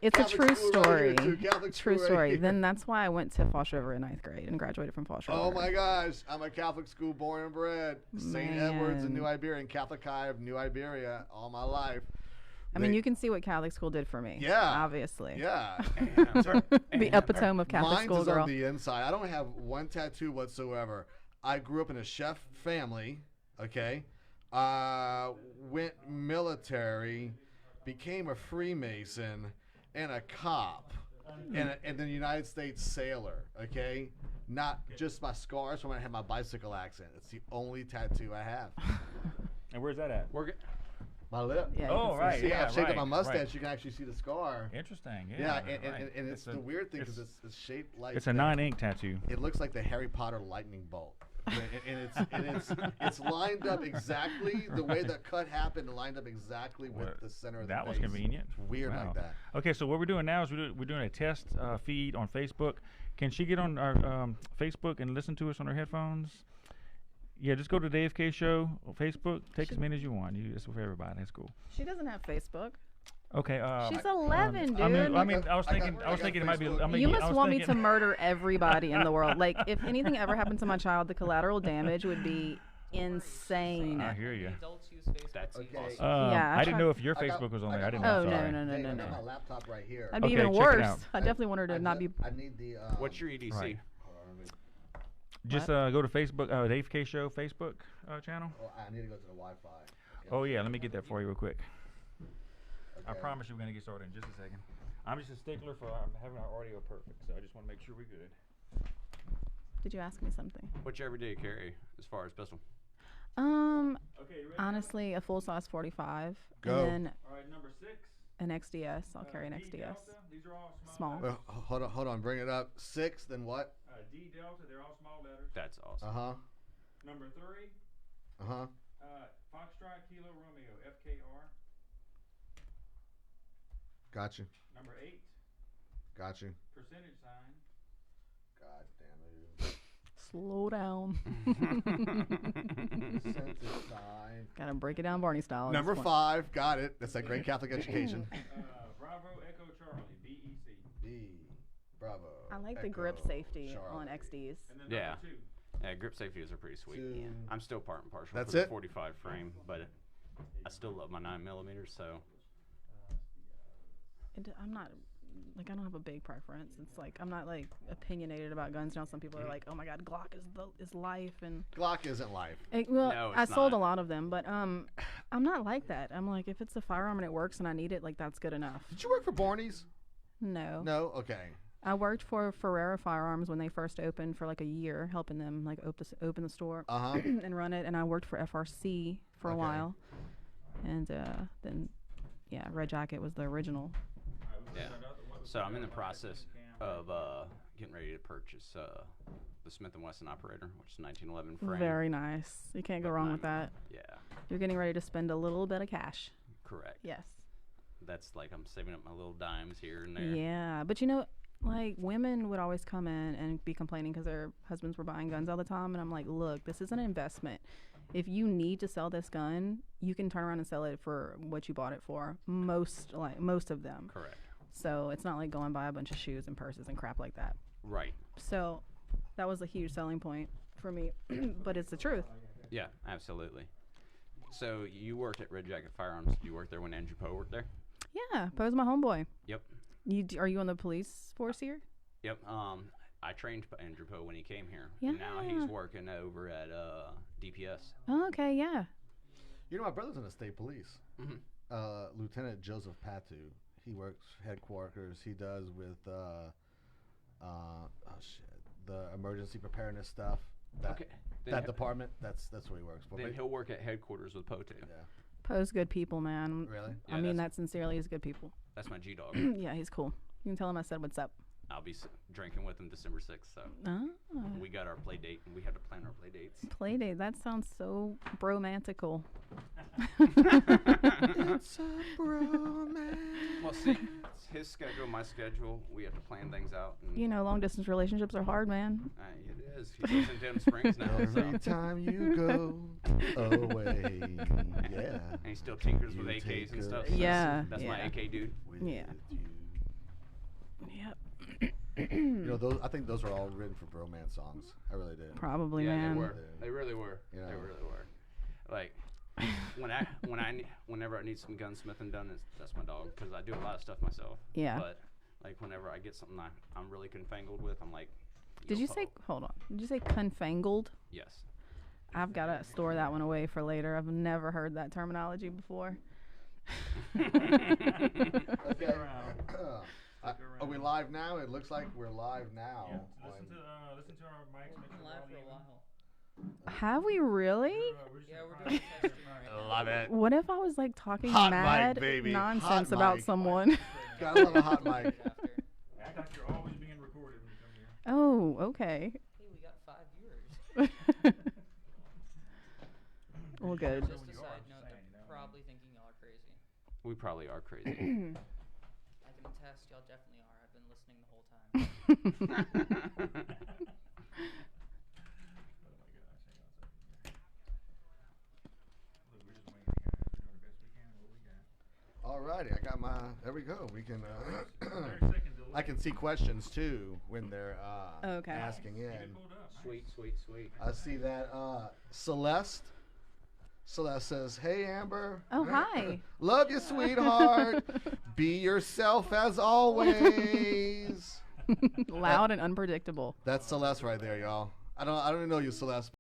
It's a true story. True story. Then that's why I went to Falls River in 9th grade and graduated from Falls River. Oh my gosh, I'm a Catholic school born and bred. St. Edward's in New Iberia, and Catholic High of New Iberia all my life. I mean, you can see what Catholic school did for me. Yeah. Obviously. Yeah. The epitome of Catholic Mine school is girl. on the inside. I don't have one tattoo whatsoever. I grew up in a chef family, okay? Went military, became a Freemason, and a cop, and then United States sailor, okay? Not just my scars from when I had my bicycle accident. It's the only tattoo I have. And where's that at? My lip. Yeah, Oh, right. See, Yeah, I've shaved up right, my mustache. right. You can actually see the scar. Interesting. Yeah, Yeah. and it's the weird thing because it's shaped like It's a non-ink tattoo. It looks like the Harry Potter lightning bolt, and it's lined up exactly the way the cut happened. Lined up exactly with the center of the That face. was convenient. It's weird Wow. like that. Okay, so what we're doing now is we're doing a test feed on Facebook. Can she get on our Facebook and listen to us on her headphones? Yeah, just go to the AFK show on Facebook. Take as many as you want. It's for everybody. That's cool. She doesn't have Facebook. Okay. She's 11, dude. I mean, I was thinking it might be. You must want me to murder everybody in the world. Like, if anything ever happened to my child, the collateral damage would be insane. I hear you. Adults use Facebook. That's okay. Yeah, I didn't know if your Facebook was on there. I didn't know. Oh, Sorry. no. Hey, I got my laptop right here. That'd be Okay, even check it worse. out. I definitely want her to not be. I need the. What's your EDC? Right. Just go to Facebook, the AFK Show Facebook channel. Oh, I need to go to the Wi-Fi. Oh yeah, let me get that for you real quick. I Okay. promise you we're gonna get started in just a second. I'm just a stickler for having our audio perfect, so I just want to make sure we're good. Did you ask me something? What's your everyday carry as far as pistol? Okay, you ready? Honestly, a full size 45, Go. and then All right, number 6. an XDS. I'll carry an D XDS. Delta, these are all Small. letters. Well, hold on. Bring it up. 6, then what? D Delta, they're all small letters. That's awesome. Number 3, Foxtrot Kilo Romeo, FKR. Got you. Number 8, Got you. percentage sign. God damn it. Slow down. Percentage sign. Gotta break it down Barney style. at this Number point. 5. Got it. That's that great Catholic education. Bravo Echo Charlie, BEC. B. Bravo. I like the Echo, grip safety on Charlie. XDs. And then Yeah. number 2. Yeah, grip safeties are pretty sweet. Two. I'm still part and partial That's for the it? 45 frame, but I still love my 9mm. So I'm not like I don't have a big preference. It's like I'm not like opinionated about guns. You know, some people are like, "Oh my God, Glock is life," and Glock isn't life. well, No, I it's sold not. a lot of them, but I'm not like that. I'm like, if it's a firearm and it works and I need it, like that's good enough. Did you work for Barney's? No. No. Okay. I worked for Ferrera Firearms when they first opened for like a year, helping them like open the store and run it. And I worked for FRC for a Okay. while, and then Red Jacket was the original. yeah. So I'm in the process of getting ready to purchase the Smith & Wesson Operator, which is 1911 frame. Very nice. You can't go wrong with that. Yeah, You're getting ready to spend a little bit of cash. correct. Yes. That's like I'm saving up my little dimes here and there. Yeah, but you know, like women would always come in and be complaining because their husbands were buying guns all the time, and I'm like, look, this is an investment. If you need to sell this gun, you can turn around and sell it for what you bought it for. Most of them. Correct. So it's not like going buy a bunch of shoes and purses and crap like that. Right. So that was a huge selling point for me, but it's the truth. Yeah, absolutely. So you worked at Red Jacket Firearms. Did you work there when Andrew Poe worked there? Yeah, Poe's my homeboy. Yep. Are you on the police force here? Yep. I trained Andrew Poe when he came here. Yeah. And now he's working over at DPS. Oh, okay, yeah. You know, my brother's in the state police. Mhm. Lieutenant Joseph Patu. He works headquarters. He does with the emergency preparedness stuff. Okay. That department. That's where he works for. Then But- he'll work at headquarters with Poe too. yeah. Poe's good people, man. Really? Yeah, I mean that's- that sincerely. He's good people. That's my G-Dog. Yeah, he's cool. You can tell him I said what's up. I'll be drinking with him December 6th. So Oh. we got our play date, and we have to plan our play dates. Play date. That sounds so bromantical. It's a bromance. Well, see, it's his schedule, my schedule. We have to plan things out. And, You know, long distance relationships are hard, man. it is. He lives in Denham Springs now. Every So. time you go away, yeah. And he still tinkers with You AKs take and stuff. a So Yeah, That's my yeah. AK dude. With Yeah. you. those. I think those were all written for bromance songs. I really did. Probably, Yeah, man. they were. They really were. Yeah. They really were. Like whenever I need some gunsmithing done, that's my dog, because I do a lot of stuff myself. Yeah. But like whenever I get something I'm really confangled with, I'm like. Did you say? Hold on. Did you say confangled? Yes. I've got to store that one away for later. I've never heard that terminology before. Okay. Are we live now? It looks like we're live now. Yeah. Listen to our mics. Make sure Live we're for a all while. Have we really? Yeah, we're doing a test stream right now. Love it. What if I was like talking Hot mic, mad baby. nonsense Hot about mic. someone? Gotta love a hot mic. After. Act like you're always being recorded when you come here. Oh, okay. Hey, we got 5 viewers. Well, good. Just a side note, they're probably thinking y'all are crazy. We probably are crazy. I can attest, y'all definitely are. I've been listening the whole time. Alrighty, I got my. There we go. We can. I can see questions too when they're Okay. asking in. Sweet. I see that Celeste. Celeste says, "Hey Amber. Oh, hi. Love you, sweetheart. Be yourself as always." Loud and unpredictable. That's Celeste right there, y'all. I don't even know you, Celeste.